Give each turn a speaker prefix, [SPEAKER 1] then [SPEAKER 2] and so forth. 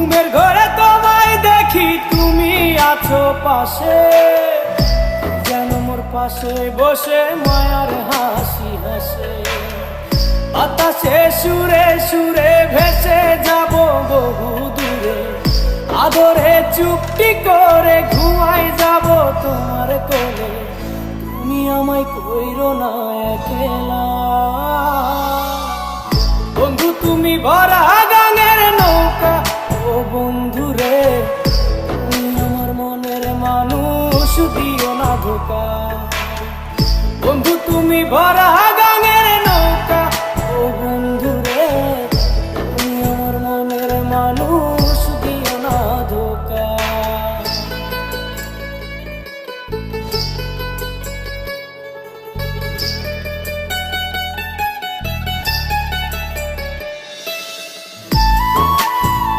[SPEAKER 1] ঘুমের ঘরে তোমায় দেখি তুমি আছো পাশে, যেন মোর পাশে বসে মায়ার হাসি হাসে। বাতাসে সুরে সুরে ভেসে যাব বহু দূরে, আদরে চুপটি করে ঘুমাই যাব তোমার কোলে। তুমি আমায় কইরো না একলা, বন্ধু তুমি ভরা গাঙের নৌকা। ও বন্ধু রে, তুমি আমার মনের মানুষ, দিও না ধোকা। বন্ধু তুমি ভরা গাঙের নৌকা। ও বন্ধু রে, তুমি আমার মনের মানুষ।